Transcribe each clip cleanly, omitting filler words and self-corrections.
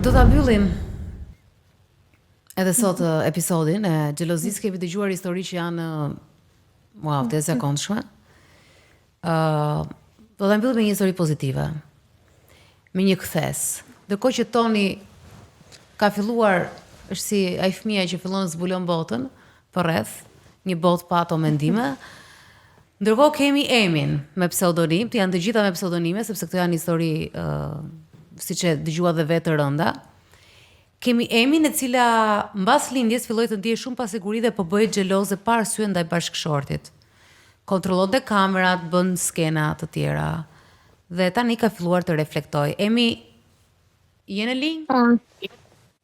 Do ta mbyllim edhe sot episodin e xhelozisë. Kemi dëgjuar histori që janë wow, të zakonshme. Do ta mbyllim me një histori pozitive. Me një kthes. Ndërkohë që Toni ka filluar, është si ai fëmia që fillon të zbulon botën përreth, një botë pa ato mendime. Ndërkohë kemi Emin me pseudonim, të janë të gjitha me pseudonime sepse këto janë histori siç e dëgjua dhe vetë rënda. Kemi Emin e cila mbas lindjes filloi të ndiej shumë pasiguri dhe po bëhej xheloze pa arsye ndaj bashkëshortit. Kontrollonte kamerat, bën skena të tjera. Dhe tani ka filluar të reflektoj. Emi, je në linjë?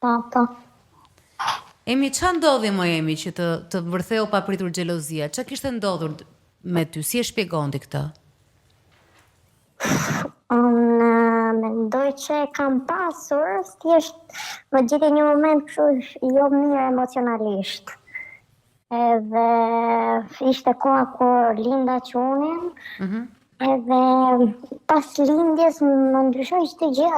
Po. Emi, ç'a ndodhi më Emi që të vërtheu papritur xhelozia? Ç'a kishte ndodhur me ty? Si e shpjegonti këtë? Unë mendoj që kam pasur, thjesht më gjeti një moment kështu jo mirë emocionalisht. Edhe ishte koha kur linda qunin, edhe pas lindjes më ndryshoi çdo gjë.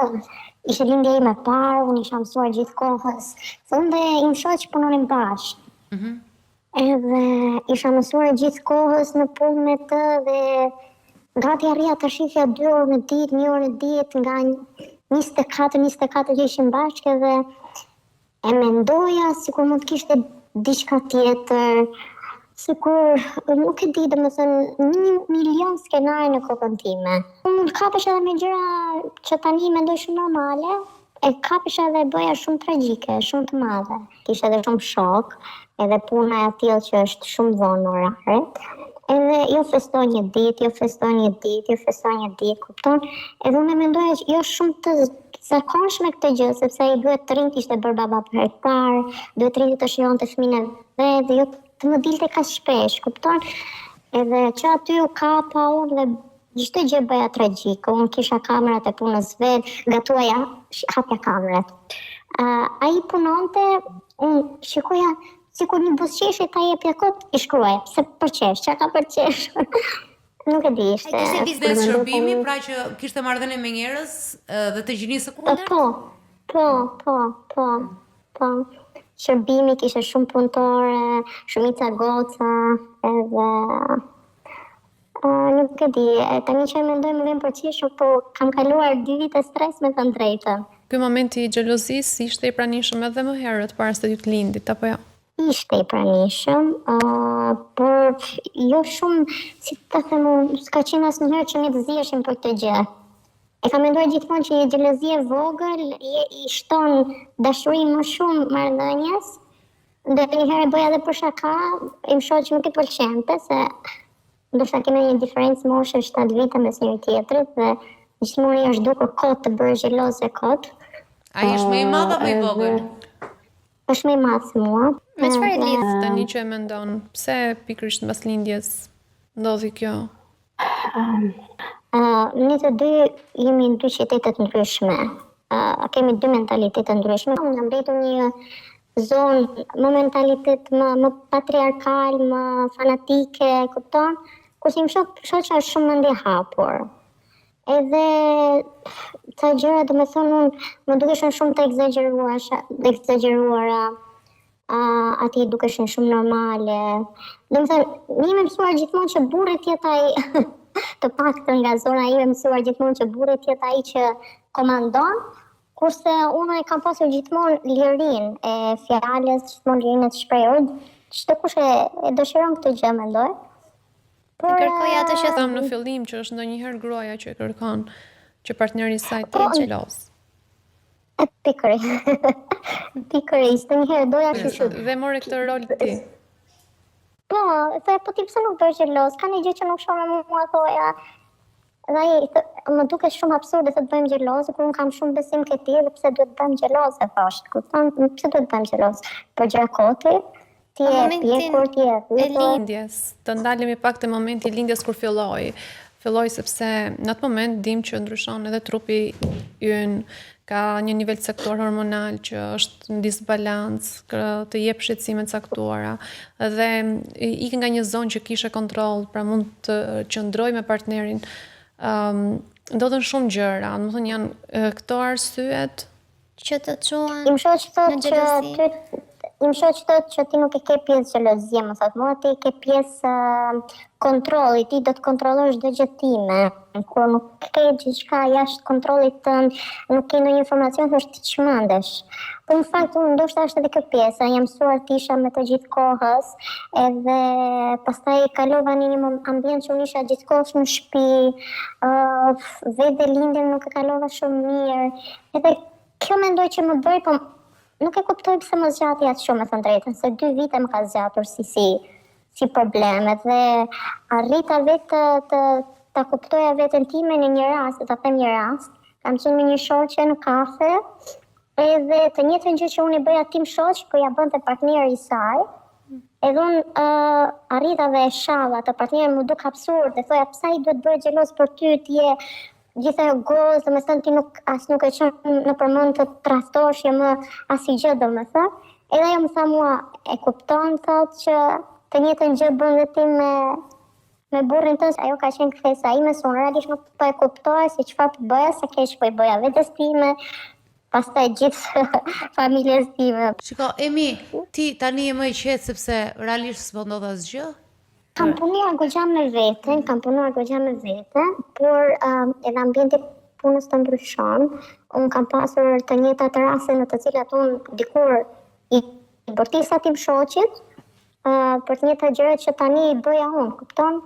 Ishte lindja ime e parë, unë isha mësuar gjithë kohës. Thonte im shoq punonin bashkë. Edhe isha mësuar gjithë kohës në punë me të dhe gati arrija të shifja 2 orë në ditë, 1 orë në ditë, nga 24 që ishim bashkë edhe e mendoja sikur mund të kishte diçka tjetër, sikur nuk e di, domethënë 1.000.000 skenare në kokën time. Unë kapesh edhe me gjëra që tani mendoj shumë normale, e kapesh edhe bëja shumë tragjike, shumë të madhe. Kishte edhe shumë shok, edhe puna e tillë që është shumë vonë oraret. Edhe jo festoj një ditë, kupton? Edhe unë mendoja që jo shumë të zakonshme këtë gjë, sepse ai duhet të rinjtë ishte bërë baba për hektar, duhet të rinjtë të shijonte fëmijën e vet, dhe jo të më dilte kaq shpesh, kupton? Edhe që aty u kapa unë dhe çdo gjë bëja tragjike. Unë kisha kamerat e punës vet, gatuaja, hapja kamerat. Ai punonte, unë shikoja sikur një buzëqeshje ta jepja kot, i shkruaja, se për qesh, çka ka për qesh. Nuk e di, ishte. Ai kishte biznes shërbimi, pra që kishte marrëdhënie me njerëz dhe të gjinisë së kundërt? Po. Shërbimi kishte shumë punëtore, shumica goca, edhe nuk e di, tani që mendoj më vjen për qeshur, po kam kaluar 2 vite stres me thënë drejtën. Ky momenti i xhelozisë ishte i pranishëm edhe më herët para se të lindit, apo jo? Ishte i pranishëm, por jo shumë, si ta them, s'ka qenë asnjëherë që ne të ziheshim për këtë gjë. E kam menduar gjithmonë që një xhelozi e vogël i shton dashurinë më shumë marrëdhënies. Dhe një herë bëja edhe për shaka, im shoq nuk i pëlqente se ndoshta kemi një diferencë moshe 7 vite mes njëri tjetrit dhe gjithmonë i është dukur kot të bërë xheloze kot. Ai është më i madh apo i vogël? Është më i madh se mua. Me çfarë lidh tani që e mendon? Pse pikërisht mbas lindjes ndodhi kjo? Ne të dy jemi në 2 qytete të ndryshme. Kemi 2 mentalitete ndryshme. Unë jam mbetur një zonë më mentalitet më patriarkal, më fanatike, kupton? Kurse im shoqja është shumë mendje hapur. Edhe ca gjëra, domethënë, më dukeshin shumë të egzageruara, ati dukeshin shumë normale. Domethënë, ne jemi mësuar gjithmonë që burri të jetë ai, të paktën nga zona ime mësuar gjithmonë që burri të jetë ai që komandon, kurse unë e kam pasur gjithmonë lirinë e fjalës, gjithmonë lirinë të shprehur. Çdo kush e dëshiron këtë gjë, mendoj. Kërkoj atë që tham në fillim, që është ndonjëherë gruaja që kërkon që partneri i saj të jetë xheloz. Pikërisht, ndonjëherë doja kështu. Dhe more këtë rol ti. Po ti pse nuk bësh xheloz? Ka një gjë që nuk shoh me mua, thoja. Dhe ai më duket shumë absurde se të bëjmë xheloz, kur unë kam shumë besim ke ti, dhe pse duhet të bëjmë xheloz, e thash. Kupton? Pse duhet të bëjmë xheloz? Për gjëra kote. Ti e pjekur, ti e lindjes, të ndalemi pak te momenti i lindjes kur filloi sepse në atë moment dim që ndryshon edhe trupi ynë, ka një nivel caktuar hormonal që është në disbalancë, të jep shqetësime të caktuara dhe ik nga një zonë që kishe kontroll, pra mund të qëndroj me partnerin. Ndodhen shumë gjëra, domethënë janë këto arsyet që të çuan Im shoq në thot xhelozi? Im shoq thot që ti nuk e ke pjesë xhelozie, më thot, mua ti ke pjesë kontrolli, ti do të kontrollosh çdo gjë time. Kur nuk ke gjithçka jashtë kontrollit tënd, nuk ke ndonjë informacion, thosht ti çmendesh. Po në fakt unë ndoshta është edhe kjo pjesa, jam mësuar të isha me të gjithë kohës, edhe pastaj kalova në një ambient që unë isha gjithkohës në shtëpi, vetë lindjen nuk e kalova shumë mirë. Edhe kjo mendoj që më bëri, po nuk e kuptoj pse më zgjati atë shumë, me thënë drejtën, se 2 vite më ka zgjatur si problemet dhe arrita vetë ta kuptoja veten time në një rast, ta them një rast. Kam qenë me një shoqe në kafe, edhe të njëjtën gjë që unë i bëja tim shoq, po ja bënte partneri i saj. Edhe unë arrita dhe e shalla të partnerin, më duk absurd, dhe thoja pse ai duhet bëhet xheloz për ty, ti je gjitha e gozë, dhe me thënë ti nuk e qenë në përmend të trahtosh më asgjë, do me thënë. Edhe ajo më tha mua, e kupton, thot që të njëjtën gjë bën dhe ti me burrin tënd, ajo ka qenë kthesa ime, se unë realisht nuk po e kuptoja se çfarë po bëja, se keq po i bëja vetes time, pastaj gjithë familjes time. Shiko, Emi, ti tani je më i qetë sepse realisht s'po ndodh asgjë? Kam punuar goxha me veten, por edhe ambienti punës të ndryshon. Unë kam pasur të njëjtat raste në të cilat unë dikur i bërtisa tim shoqit, për të njëjtat gjërat që tani i bëja unë, kupton?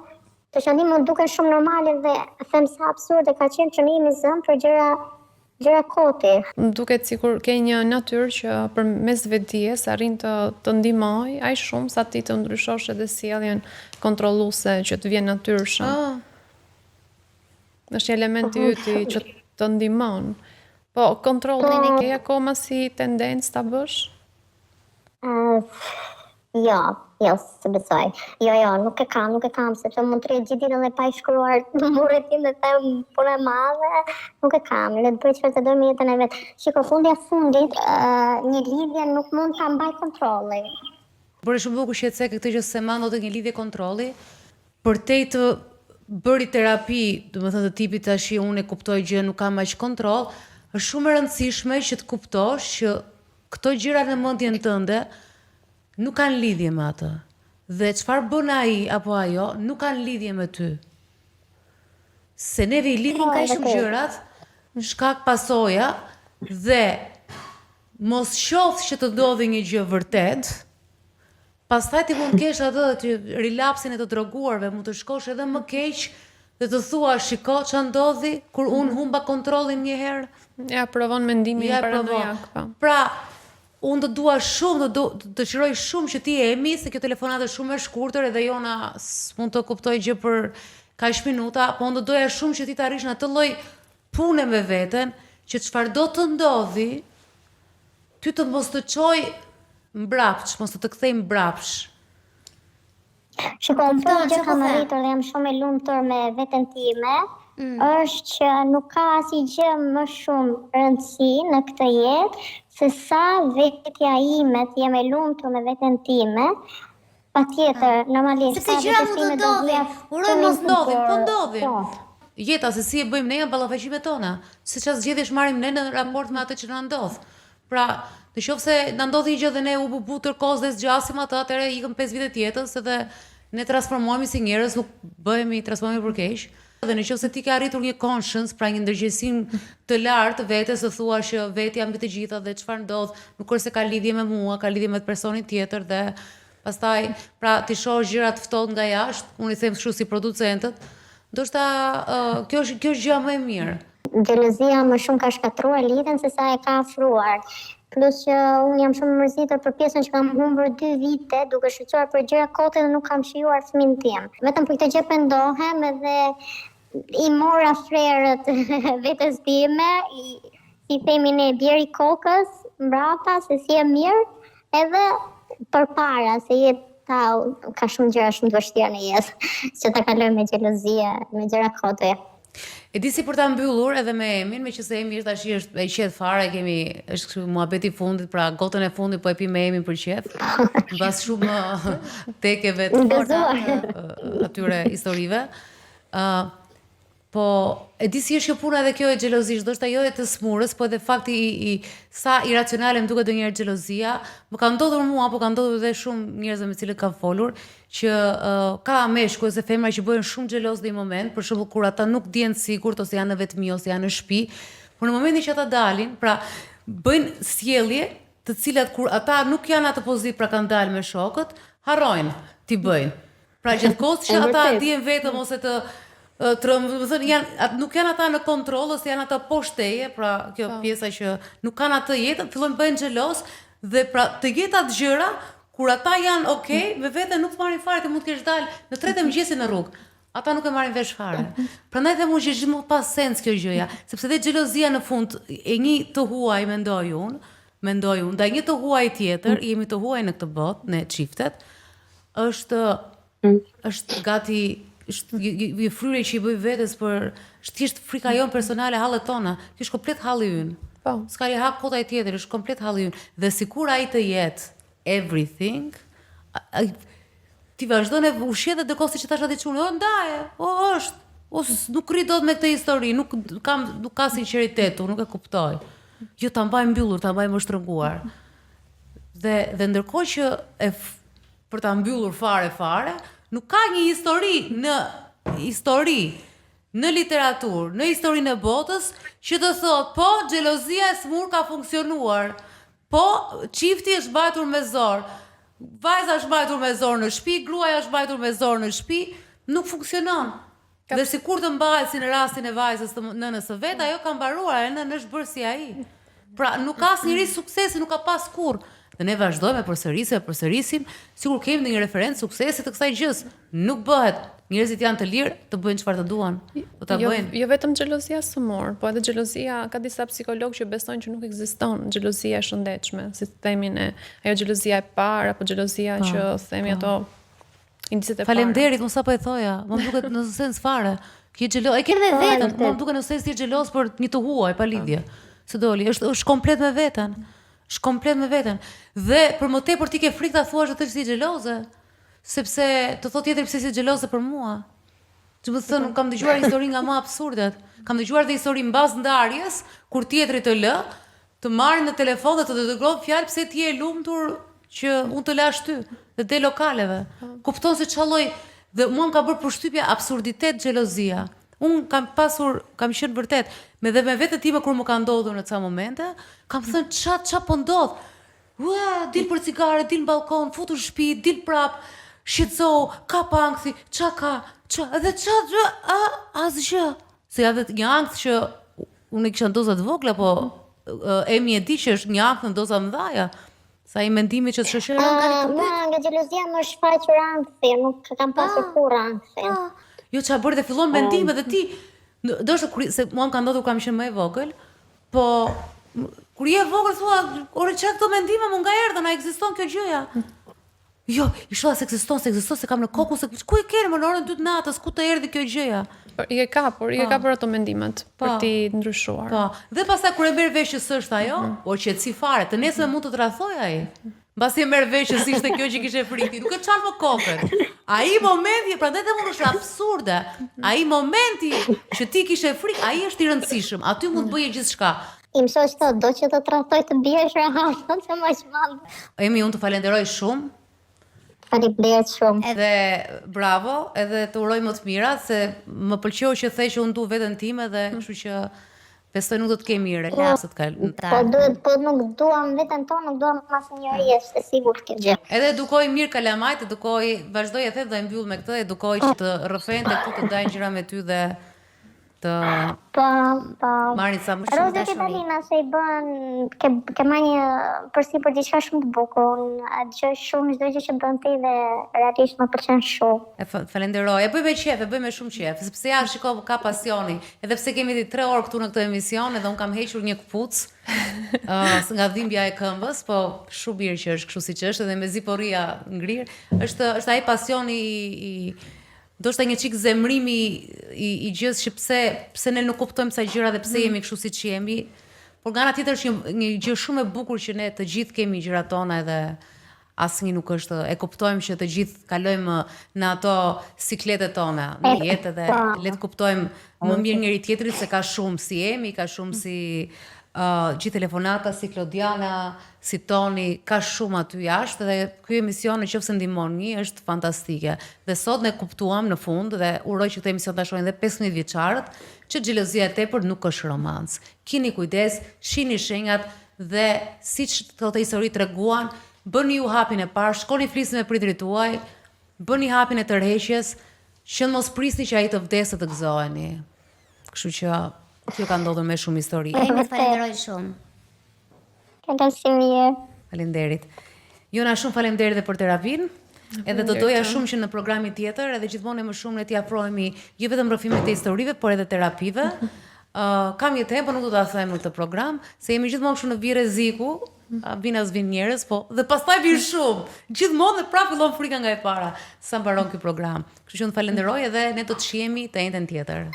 Të që tani më duken shumë normale dhe them sa absurde ka qenë që ne jemi zënë për gjëra koti. Më duket sikur ke një natyrë që përmes vetdijes arrin të ndihmoj aq shumë sa ti të ndryshosh edhe sjelljen kontrolluese që të vjen natyrshëm. Është elementi yti që të ndihmon. Po kontrollin e ke akoma si tendencë ta bësh? Jo, se besoj. Jo, nuk e kam, sepse mund të rritë gjithë ditën dhe pa i shkruar në muret tim dhe them punë e madhe, nuk e kam, le të bëj çfarë të do me jetën e vet. Shiko, fundit, një lidhje nuk mund ta mbaj kontrolli. Por është shumë bukur që të këtë që se mandot një lidhje kontrolli, për te të bëri terapi, do të thënë të tipit tash unë e kuptoj gjë, nuk kam aq kontroll, është shumë e rëndësishme që të kuptosh që këto gjëra në mendjen tënde nuk kanë lidhje me atë. Dhe çfarë bën ai apo ajo nuk kanë lidhje me ty. Se neve i lidhin kaq shumë gjërat, shkak pasoja, dhe mos shoh që të ndodhi një gjë vërtet, pastaj ti mund kesh atë relapsin e të droguarve, mund të shkosh edhe më keq dhe të thua, shiko ç'a ndodhi kur unë humba kontrollin një herë. Ja, provon mendimin paranojak, po. Pra, unë të dua shumë, të dëshiroj shumë që ti Emi, se kjo telefonat është shumë e shkurtër edhe jona s'mund të kuptoj gjë për kaq minuta, po unë të doja shumë që ti të arrish në atë lloj pune me veten, që çfarë do të ndodhi, ty të mos të çoj mbrapsh, mos të kthej mbrapsh. Shiko, po gjë kam arritur dhe jam shumë e lumtur me veten time, është që nuk ka asgjë më shumë rëndësi në këtë jetë se sa vetja ime të jem e lumtur me veten time. Patjetër, normalisht. Sepse gjëra mund të ndodhin. Uroj mos ndodhin, po ndodhin. Jeta se si e bëjmë ne janë ballafaqime tona. Se çfarë zgjedhësh marrim ne në raport me atë që na ndodh. Pra, nëse na ndodhi një gjë dhe ne u butër kohës dhe zgjasim atë, atëherë ikëm 5 vite tjetër, edhe ne transformohemi si njerëz, nuk bëhemi transformohemi për keq. Dhe nëse ti ke arritur një conscience, pra një ndërgjegjësim të lartë vetes, të thua që vetja mbi të gjitha dhe çfarë ndodh, nuk është se ka lidhje me mua, ka lidhje me personin tjetër dhe pastaj, pra ti shoh gjërat ftohtë nga jashtë, unë i them kështu si producentët, ndoshta kjo është gjë më e mirë. Xhelozia më shumë ka shkatruar lidhjen se sa e ka afruar. Plus që unë jam shumë mërzitur për pjesën që kam humbur 2 vite duke shqetësuar për gjëra kote dhe nuk kam shijuar fëmin tim. Vetëm për këtë gjë pendohem edhe i mora frerët vetes time, si themi ne bjeri kokës, mbrapa, se si e mirë, edhe përpara, se jeta ka shumë gjëra shumë të vështira në jetë, që ta kaloj me xhelozie, me gjëra kote. E di si për ta mbyllur edhe me Emin, meqense Emi tash është e qetë fare, është kështu muhabeti i fundit, pra gotën e fundit po e pi me Emin për qef. Mbas shumë tekeve të forta atyre historive. Po, e di si është kjo puna edhe kjo e xhelozisë, ndoshta jo e të smurës, po edhe fakti i sa iracionale më duket ndonjëherë xhelozia, më ka ndodhur mua, po ka ndodhur edhe shumë njerëzve me cilët kam folur, që ka meshkuj ose femra që bëhen shumë xheloz në një moment, për shembull kur ata nuk dihen sigurt ose janë në vetmi ose janë në shtëpi, por në momentin që ata dalin, pra bëjnë sjellje të cilat kur ata nuk janë atë pozitë, pra kanë dalë me shokët, harrojnë t'i bëjnë. Pra gjithkohës që ata dihen vetëm ose të nuk janë ata në kontroll ose janë ata poshtë teje, pra kjo pjesa që nuk kanë atë jetë, fillojnë bëjnë xheloz dhe pra të jetë atë gjëra kur ata janë okay, me veten nuk marrin fare, ti mund të kesh dalë në 3 të mëngjesit në rrugë. Ata nuk e marrin vesh fare. Prandaj them unë që është gjithmonë pas sens kjo gjëja, sepse dhe xhelozia në fund e një të huaj mendoj unë, ndaj një të huaj tjetër, jemi të huaj në këtë botë, ne çiftet, është gati është fryrje që i bëj vetes për thjesht frika jon personale, hallet tona. Kjo është komplet halli ynë. Po. S'ka li hak kota e tjetër, është komplet halli ynë. Dhe sikur ai të jetë everything, ti vazhdon e ushqet dhe dërkohë siç thash atë çunë, ndaje, është, ose nuk rri dot me këtë histori, nuk ka sinqeritet, unë nuk e kuptoj. Jo ta mbaj mbyllur, ta mbaj më shtrënguar. Dhe ndërkohë që për ta mbyllur fare, nuk ka një histori në literaturë, në historinë e botës që të thotë, po xhelozia e smur ka funksionuar. Po çifti është mbajtur me zor. Vajza është mbajtur me zor në shtëpi, gruaja është mbajtur me zor në shtëpi, nuk funksionon. Dhe sikur të mbahet si në rastin e vajzës të nënës së vet, ajo ka mbaruar, e nënë është bërë si ai. Pra nuk ka asnjëri suksesi, nuk ka pas kurrë. Dhe ne vazhdojmë e përsërisim, sikur kemi ndonjë referencë suksesi të kësaj gjës. Nuk bëhet. Njerëzit janë të lirë të bëjnë çfarë të duan. Do ta bëjnë. Jo vetëm xhelozia smur, po edhe xhelozia, ka disa psikologë që besojnë që nuk ekziston xhelozia e shëndetshme, si themi ne, ajo xhelozia e parë apo xhelozia që themi ato indicet e parë. Faleminderit, unë sapo e thoja, më duket në sens fare. Ki xheloz, e ke me veten, më duket në sens ti xheloz për një të huaj pa lidhje. Se doli, është komplet me veten. Është komplet me veten. Dhe për më tepër ti ke frikë ta thuash atë që si xheloze, sepse të thotë tjetër pse si xheloze për mua. Do të thënë, kam dëgjuar histori nga më absurdet. Kam dëgjuar dhe histori mbas ndarjes, kur tjetri të lë, të marrin në telefon dhe të dërgojnë fjalë pse ti je lumtur që unë të lash ty dhe de lokaleve. Kupton se çalloj dhe mua më ka bërë përshtypje absurditet xhelozia. Unë kam qenë vërtet, me vetë time kur më ka ndodhur në ca momente, kam thënë ça po ndodh. Ua, dil për cigare, dil në balkon, futur shtëpi, dil prap, shqetësohu, ka pa ankthi, asgjë. Se ja vetë një ankth që unë kisha doza të vogla, po Emi e di që është një ankth në doza mëdha. Sa i mendimi që të shoqëron nga xhelozia më shfaqur ankthi, nuk kam pasur kurrë ankthi. Jo çfarë bëri dhe fillon mendime dhe ti, ndoshta se mua më ka ndodhur kam qenë më e vogël, po kur je vogël thua, ore çka këto mendime më nga erdhën, a ekziston kjo gjëja? Jo, i shoha se ekziston, se kam në kokë, se ku e keni më në orën 2 të natës, ku të erdhi kjo gjëja? I e ka për ato mendimet, për ti ndryshuar. Po, dhe pastaj kur e merr vesh që s'është ajo, o qetësi fare, të nesër mund të trahoj ai. Mbasi e merr vesh që ishte kjo që kishte frikë, nuk e çan më kokën. Ai momenti, prandaj them unë është absurde. Ai momenti që ti kishe frikë, ai është i rëndësishëm. Aty mund të bëje gjithçka. I mësoj çto, do që të tratoj të biesh rahat, se më shmall. Emi, unë të falenderoj shumë. Faleminderit shumë. Edhe bravo, edhe të uroj më të mira, se më pëlqeu që the që unë du veten time dhe kështu që besoj nuk do të kemi relapsat Po nuk duam veten tonë, nuk duam asnjëri, është sigurt kjo gjë. Edhe edukoj mirë kalamajt, vazhdoj e them dhe mbyll me këtë, edukoj që të rrëfen të këtu të dajnë gjëra me ty dhe të marrin sa më shumë Rozi Vitalina se i bën ke marrë një përsipër diçka shumë të bukur. Gjë shumë çdo gjë që bën ti dhe realisht më pëlqen shumë. Falenderoj. E bëj me qef, e bëj me shumë qef, sepse ja shiko ka pasioni. Edhe pse kemi 3 orë këtu në këtë emision, edhe un kam hequr një këpucë nga dhimbja e këmbës, po shumë mirë që është kështu siç është, edhe mezi po rria ngrir. Është ai pasioni ndoshta një çik zemrimi i gjës që pse ne nuk kuptojmë sa gjëra dhe pse jemi kështu siç jemi. Por nga ana tjetër është një gjë shumë e bukur që ne të gjithë kemi gjërat tona edhe asnjë nuk është, e kuptojmë që të gjithë kalojmë në ato sikletet tona në jetë dhe le të kuptojmë më mirë njëri tjetrit se ka shumë si Emi, ka shumë si gjithë telefonata, si Klodiana, si Toni, ka shumë aty jashtë dhe ky emision nëse ndihmon një është fantastike. Dhe sot ne kuptuam në fund dhe uroj që këtë emision ta shohin edhe 15 vjeçarët që xhelozia e tepërt nuk është romanc. Kini kujdes, shihni shenjat dhe siç thotë histori treguan, bëni ju hapin e parë, shkoni flisni me prindrit tuaj, bëni hapin e tërheqjes, që mos prisni që ai të vdesë të gëzoheni. Kështu që kjo ka ndodhur me shumë histori. Emi, të falenderoj shumë. Këndësi mirë. Faleminderit. Jona, shumë faleminderit edhe për terapinë. Edhe do doja shumë që në programin tjetër edhe gjithmonë më shumë ne t'i afrohemi jo vetëm rrëfimit të historive, por edhe terapive. Kam një temë, por nuk do ta them në këtë program, se jemi gjithmonë kështu në vi rreziku, vin as vin njerëz, po dhe pastaj vin shumë. Gjithmonë dhe prapë fillon frika nga e para sa mbaron ky program. Kështu që unë falenderoj edhe ne do të shihemi të njëjtën tjetër.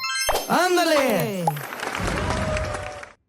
Ándale.